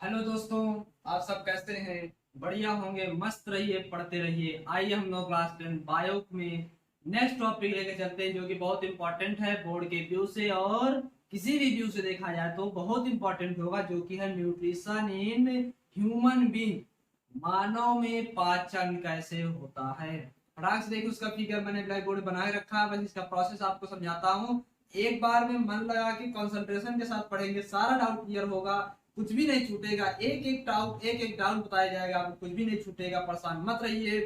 Hello दोस्तों, आप सब कैसे हैं? बढ़िया होंगे, मस्त रहिए, पढ़ते रहिए। आइए हम लोग क्लास 10 बायो में नेक्स्ट टॉपिक लेके चलते हैं, जो कि बहुत इंपॉर्टेंट है बोर्ड के व्यू से और किसी भी व्यू से देखा जाए तो बहुत इंपॉर्टेंट होगा, जो कि है न्यूट्रिशन इन ह्यूमन बीइंग। मानव में पाचन कैसे होता है। फटाक से देखिए, उसका फिगर मैंने ब्लैक बोर्ड बनाए रखा है, बस इसका प्रोसेस आपको समझाता हूँ। एक बार में मन लगा कि कंसंट्रेशन के साथ पढ़ेंगे, सारा डाउट क्लियर होगा, कुछ भी नहीं छूटेगा। एक एक डाउट बताया जाएगा, आपको कुछ भी नहीं छूटेगा, परेशान मत रहिए।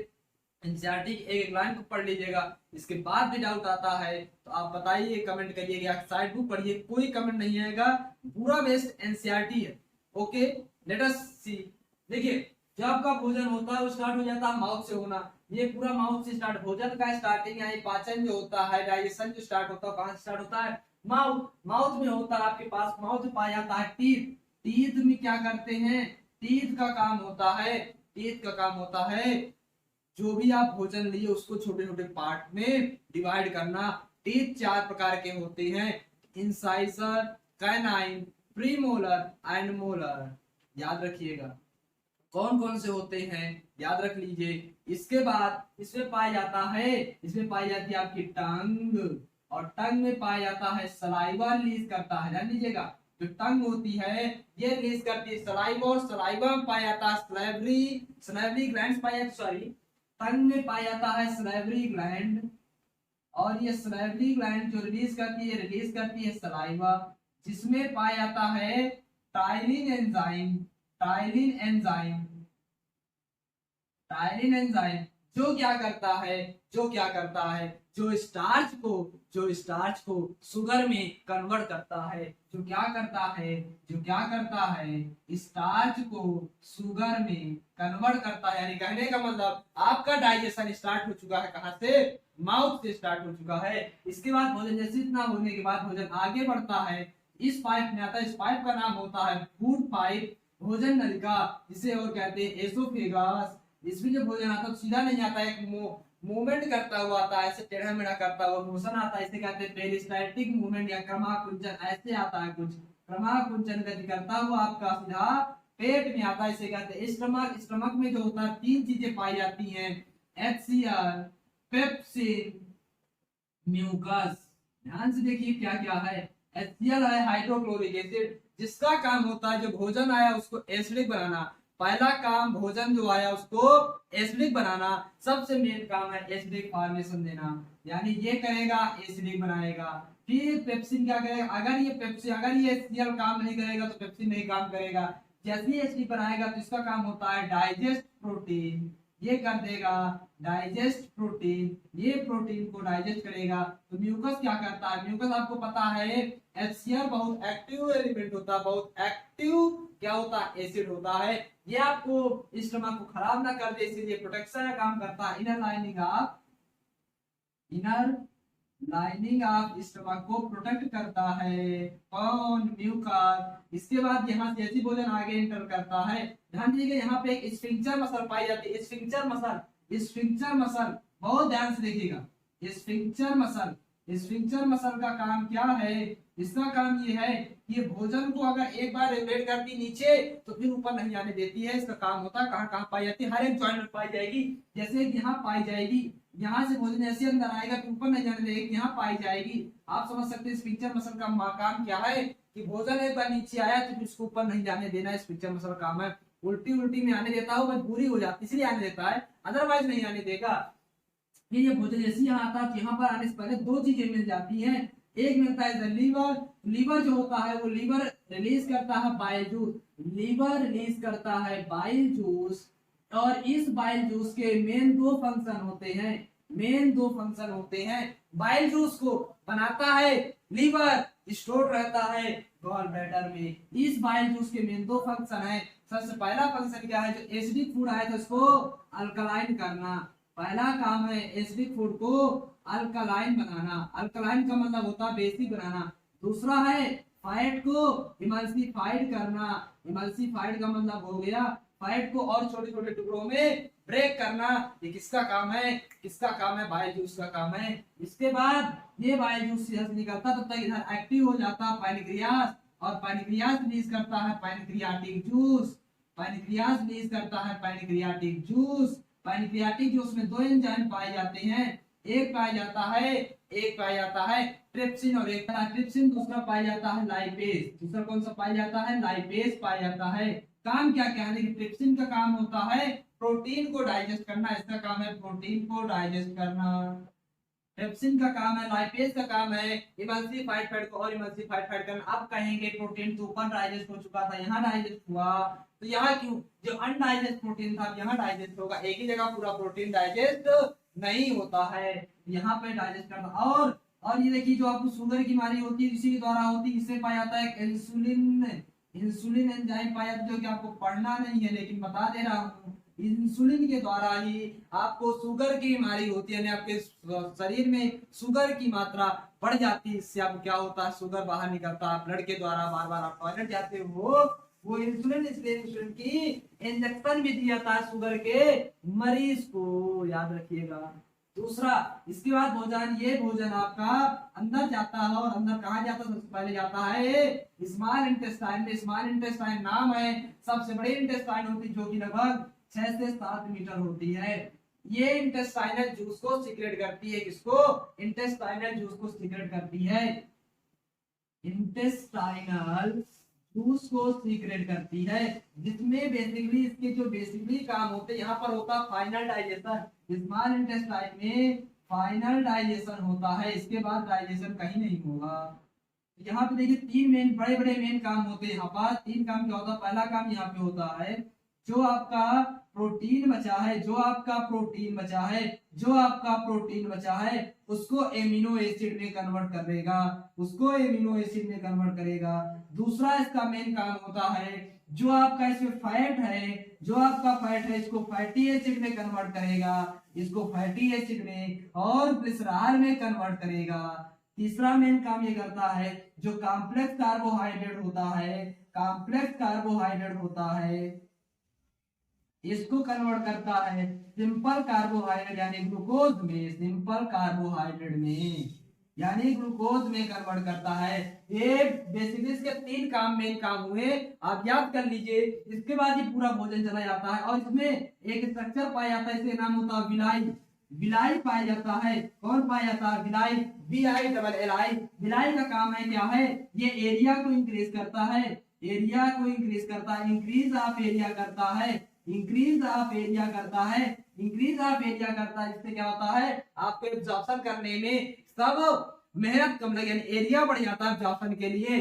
एनसीईआरटी की एक एक लाइन को पढ़ लीजिएगा। इसके बाद भी डाउट आता है तो आप बताइए, कमेंट करिएगा, साइड बुक पढ़िए, कोई कमेंट नहीं आएगा, पूरा बेस्ट एनसीईआरटी है। ओके, लेट अस सी। देखिए, जब आपका भोजन होता है वो स्टार्ट हो जाता है माउथ से होना। ये पूरा माउथ से स्टार्ट, भोजन का स्टार्टिंग है, पाचन जो होता है, डाइजेशन जो स्टार्ट होता है, कहां से स्टार्ट होता है? माउथ। माउथ में होता है, आपके पास माउथ में पाया जाता है टीथ। टीथ में क्या करते हैं? टीथ का काम होता है, टीथ का काम होता है जो भी आप भोजन लिए उसको छोटे छोटे पार्ट में डिवाइड करना। टीथ चार प्रकार के होते हैं: incisor, canine, premolar and molar. याद रखिएगा कौन कौन से होते हैं, याद रख लीजिए। इसके बाद इसमें पाया जाता है, इसमें पाई जाती है आपकी टंग, और टंग में पाया जाता है सलाइवा रिलीज करता है। ध्यान दीजिएगा, जो टंग होती है ये रिलीज करती है सलाइवा, और सलाइवा में पाया जाता है स्लेवरी स्लेवरी ग्लैंड पाया जाता, सॉरी, टंग में पाया जाता है स्लेवरी ग्लैंड, और ये स्लेवरी ग्लैंड जो रिलीज करती है सलाइवा, जिसमें पाया जाता है ptyalin enzyme. Ptyalin enzyme, ptyalin enzyme जो क्या करता है, जो क्या करता है, जो स्टार्च को शुगर में कन्वर्ट करता है, जो क्या करता है, जो क्या करता है, स्टार्च को शुगर में कन्वर्ट करता है। यानी कहने का मतलब आपका डाइजेशन स्टार्ट हो चुका है, कहां से? माउथ से स्टार्ट हो चुका है। इसके बाद भोजन जैसे इतना होने के बाद भोजन आगे बढ़ता है, इस पाइप में आता है, इस पाइप का नाम होता है फूड पाइप, भोजन नलिका, जिसे और कहते हैं एसोफेगस। इसमें जो भोजन आता है सीधा नहीं आता है, एक मूवमेंट करता हुआ आता है, ऐसे टेढ़ा मेढ़ा करता हुआ मोशन आता है, इसे कहते हैं पेरिस्टाल्टिक मूवमेंट या क्रमाकुंचन। ऐसे आता है, कुछ क्रमाकुंचन गति करता हुआ आपका सीधा पेट में आता है, इसे कहते हैं स्टमक। स्टमक में जो होता है तीन चीजें पाई जाती हैं: एचसीएल, पेप्सिन, म्यूकस। ध्यान से देखिए क्या क्या है। एचसीएल है हाइड्रोक्लोरिक एसिड, जिसका काम होता है जो भोजन आया उसको एसिडिक बनाना। पहला काम भोजन जो आया उसको एसिडिक बनाना, सबसे मेन काम है एसिडिक फॉर्मेशन देना, यानी ये करेगा एसिडिक बनाएगा। फिर पेप्सिन क्या करेगा? अगर ये एचसीएल काम नहीं करेगा तो पेप्सिन नहीं काम करेगा। जैसे ही एसिडिक बनाएगा तो इसका काम होता है डाइजेस्ट प्रोटीन, ये कर देगा डाइजेस्ट प्रोटीन, ये प्रोटीन को डाइजेस्ट करेगा। तो म्यूकस क्या करता है? म्यूकस आपको पता है एचसीएल बहुत एक्टिव एलिमेंट होता है, बहुत एक्टिव क्या होता है? एसिड होता है। ये आपको स्टमक को खराब ना कर दे, इसीलिए प्रोटेक्शन का काम करता है। इनर लाइनिंग ऑफ स्टमक को प्रोटेक्ट करता है कौन? म्यूकस। इसके बाद यहाँ से जैसे भोजन आगे इंटर करता है, ध्यान दीजिएगा यहाँ पे एक स्फिंक्टर मसल पाई जाती है। स्फिंक्टर मसल, स्फिंक्टर मसल, बहुत ध्यान से देखिएगा। स्फिंक्टर मसल, स्फिंक्टर मसल का काम क्या है? इसका काम ये है कि ये भोजन को अगर एक बार रेगुलेट करती नीचे तो फिर ऊपर नहीं जाने देती है। इसका काम होता है कहाँ कहाँ पाई जाती है? हर एक जॉइंट में पाई जाएगी। जैसे यहाँ पाई जाएगी, यहाँ से भोजन ऐसे अंदर आएगा कि ऊपर नहीं जाने देगी, यहाँ पाई जाएगी। आप समझ सकते हैं स्फिंक्टर मसल का काम क्या है, कि भोजन एक बार नीचे आया तो फिर उसको ऊपर नहीं जाने देना। स्फिंक्टर मसल काम है उल्टी उल्टी में आने देता हो, मजबूरी हो जाती इसलिए आने देता है, अदरवाइज नहीं आने देगा। फिर ये भोजन जैसे यहाँ आता है, यहाँ पर आने से पहले दो चीजें मिल जाती हैं। एक मिलता है लीवर, लीवर जो होता है वो लीवर रिलीज करता है बाइल जूस, लीवर रिलीज करता है बाइल जूस। और इस बाइल जूस के मेन दो फंक्शन होते हैं, मेन दो फंक्शन होते हैं। बाइल जूस को बनाता है लीवर, स्टोर रहता है गॉल ब्लैडर में। इस बाइल जूस के मेन दो फंक्शन है। सबसे पहला फंक्शन क्या है? जो एसिडिक फूड है तो उसको अल्कलाइन करना, पहला काम है एसिडिक फूड को अल्कलाइन बनाना। अल्कलाइन का मतलब होता है बेसिक बनाना। दूसरा है फैट को इमल्सिफाइड करना। इमल्सिफाइड का मतलब हो गया फैट को और छोटे छोटे टुकड़ों में ब्रेक करना। ये किसका काम है? किसका काम है? बाइल जूस का काम है। इसके बाद ये बाइल जूस से निकलता तब तक इधर एक्टिव हो जाता पैनक्रियास, और पैनक्रियाज रिलीज करता है पैनक्रियाटिक जूस। पैनक्रियाज रिलीज करता है पैनक्रियाटिक जूस। पैनक्रियाटिक जूस में दो एंजाइम पाए जाते हैं, एक पाया जाता है ट्रिप्सिन और एक ट्रिप्सिन, दूसरा पाया जाता है लाइपेज। दूसरा कौन सा पाया जाता है? लाइपेज पाया जाता है। काम क्या क्या है? ट्रिप्सिन का काम होता है प्रोटीन को डाइजेस्ट करना, इसका काम है प्रोटीन को डाइजेस्ट करना। ट्रिप्सिन का काम है, लाइपेज का काम है इमल्सिफाइड फैट को और इमल्सिफाइड फैट करना। अब कहेंगे प्रोटीन तो ऊपर डाइजेस्ट हो चुका था, यहाँ डाइजेस्ट हुआ, तो यहाँ क्यों? जो अनडाइजेस्ट प्रोटीन था यहाँ डाइजेस्ट होगा। एक ही जगह पूरा प्रोटीन डाइजेस्ट नहीं होता है, यहाँ पे डाइजेस्ट करना। और ये देखिए जो आपको शुगर की बीमारी होती है इसी के द्वारा होती है, इससे पाया जाता है इंसुलिन एंजाइम पाया जाता है, जो कि आपको पढ़ना नहीं है लेकिन बता दे रहा हूँ। इंसुलिन के द्वारा ही आपको शुगर की बीमारी होती है, यानी आपके शरीर में शुगर की मात्रा बढ़ जाती है। इससे आपको क्या होता है? शुगर बाहर निकलता है ब्लड के द्वारा, बार बार आप टॉयलेट जाते हो वो इंसुलिन, इसलिए इंसुलिन की इंजेक्शन भी दिया जाता है शुगर के मरीज को, याद रखिएगा। दूसरा इसके बाद भोजन, ये भोजन आपका अंदर जाता है, और अंदर कहाँ जाता है? सबसे पहले जाता है स्मॉल इंटेस्टाइन। स्मॉल इंटेस्टाइन नाम है, सबसे बड़ी इंटेस्टाइन होती है जो कि लगभग 6 से 7 मीटर होती है। ये इंटेस्टाइनल जूस को सीक्रेट करती है, किसको? इंटेस्टाइनल जूस को सीक्रेट करती है, इंटेस्टाइनल जूस को सीक्रेट करती है, जिसमें बेसिकली इसके जो बेसिकली काम होते हैं, यहाँ पर होता है फाइनल डाइजेशन। स्मॉल इंटेस्टाइन में फाइनल डाइजेशन होता है, इसके बाद डाइजेशन कहीं नहीं होगा। यहाँ पे देखिए 3 मेन बड़े बड़े मेन काम होते हैं। यहाँ पर 3 काम क्या होता है? पहला काम यहाँ पे होता है जो आपका प्रोटीन बचा है, जो आपका प्रोटीन बचा है उसको एमिनो एसिड में कन्वर्ट करेगा, दूसरा इसका मेन काम होता है जो आपका इसमें फैट है इसको फैटी एसिड में कन्वर्ट करेगा, इसको फैटी एसिड में और ग्लिसरॉल में कन्वर्ट करेगा। तीसरा मेन काम ये करता है जो कॉम्प्लेक्स कार्बोहाइड्रेट होता है इसको कन्वर्ट करता है सिंपल कार्बोहाइड्रेट यानी ग्लूकोज में कन्वर्ट करता है। ये बेसिकली इसके 3 मेन काम हुए, आप याद कर लीजिए। इसके बाद ही पूरा भोजन चला जाता है और इसमें एक स्ट्रक्चर पाया जाता है, इसका नाम होता है विलाई पाया जाता है। कौन पाया जाता है? Villi, VILLI। विलाई का काम है क्या है? ये एरिया को इंक्रीज करता है, इंक्रीज ऑफ एरिया करता है, इससे क्या होता है? आपको एब्जॉर्प्शन करने में सब मेहनत कम लगे, यानी एरिया बढ़ जाता है एब्जॉर्प्शन के लिए।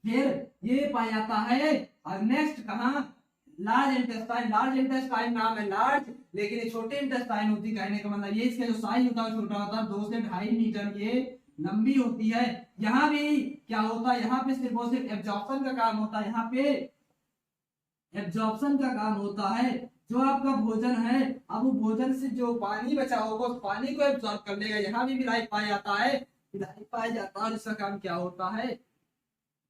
फिर ये पाया जाता है और नेक्स्ट कहाँ? लार्ज इंटेस्टाइन नाम है लार्ज, लेकिन ये छोटे इंटेस्टाइन होती, कहने का मतलब ये इसका जो साइज होता है छोटा होता है, 2 से 2.5 मीटर ये लंबी होती है। यहाँ भी क्या होता है? यहाँ पे सिर्फ और सिर्फ एब्जॉर्प्शन का काम होता है, यहाँ पे एब्जॉर्प्शन का काम होता है। जो आपका भोजन है, अब वो भोजन से जो पानी बचा होगा उस पानी को एब्जॉर्ब कर लेगा। यहाँ भी विलाई पाया जाता है, और इसका काम क्या होता है?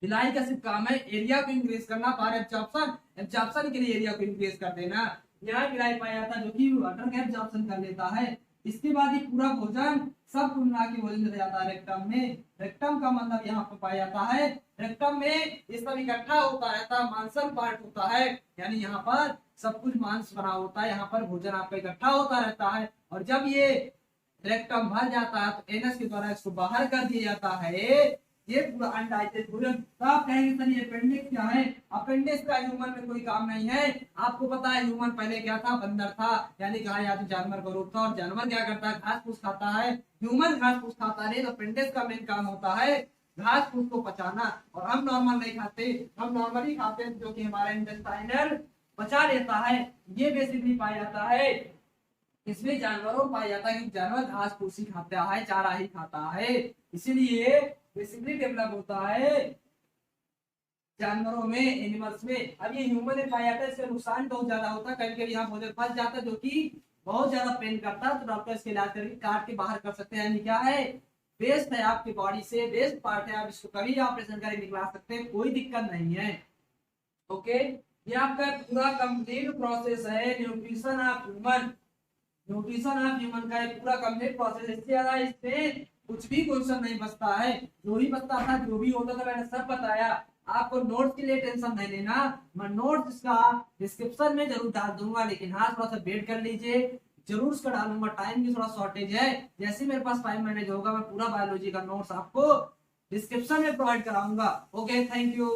विलाई का सिर्फ काम है एरिया को इंक्रीज करना, फॉर एब्जॉर्प्शन के लिए एरिया को इंक्रीज कर देना। यहाँ विलाई पाया जाता है जो कि वाटर का एब्जॉर्प्शन कर लेता है। इसके बाद ये पूरा भोजन सब मिला के भोजन चला जाता है रेक्टम में। रेक्टम का मतलब यहाँ पर पाया जाता है, रेक्टम में ये सब इकट्ठा होता रहता है, मांसल पार्ट होता है, यानी यहाँ पर सब कुछ मांस बना होता है, यहाँ पर भोजन आपका इकट्ठा होता रहता है। और जब ये रेक्टम भर जाता है तो एनस के द्वारा इसको बाहर कर दिया जाता है। ये पूरा अनडाइजेस्ट भोजन। तो आप कहेंगे सर ये अपेंडिक्स क्या है? अपेंडिक्स का ह्यूमन में कोई काम नहीं है। आपको पता है ह्यूमन पहले क्या था? बंदर था, यानी कहा या तो जानवर का रूप था, और जानवर क्या करता है? घास फूस खाता है। ह्यूमन घास फूस खाता नहीं, तो अपेंडिक्स का मेन काम होता है घास फूस को पचाना। और हम नॉर्मल नहीं खाते, हम नॉर्मली खाते हैं जो कि हमारा इंटेस्टाइनल पचा लेता है। ये बेसिकली पाया जाता है इसमें जानवरों में पाया जाता है कि जानवर घास फूस ही खाता है, चारा ही खाता है, इसीलिए बेसिकली डेवलप होता है जानवरों में, एनिमल्स में। अब ये ह्यूमन में पाया जाता है, इसका नुकसान बहुत ज्यादा होता है, कभी कभी यहाँ भोजन फंस जाता है जो कि बहुत ज्यादा पेन करता है, तो डॉक्टर इसके इलाज करके काट के बाहर कर सकते हैं। यानी क्या है? वेस्ट है आपकी बॉडी से, वेस्ट पार्ट है, आप इसको कभी ऑपरेशन करके निकला सकते हैं, कोई दिक्कत नहीं है। ओके, ये आपका पूरा कंप्लीट प्रोसेस है न्यूट्रिशन ऑफ ह्यूमन का पूरा कंप्लीट प्रोसेस। इससे ज्यादा इसमें कुछ भी क्वेश्चन नहीं बचता है, जो भी बचता था, जो भी होता था, मैंने सब बताया। आपको नोट्स के लिए टेंशन नहीं लेना, मैं नोट्स इसका डिस्क्रिप्शन में जरूर डाल दूंगा, लेकिन हाँ थोड़ा सा वेट कर लीजिए, जरूर उसका डालूंगा, टाइम की थोड़ा शॉर्टेज है। जैसे मेरे पास टाइम मैनेज होगा मैं पूरा बायोलॉजी का नोट्स आपको डिस्क्रिप्शन में प्रोवाइड कराऊंगा। Okay, thank you.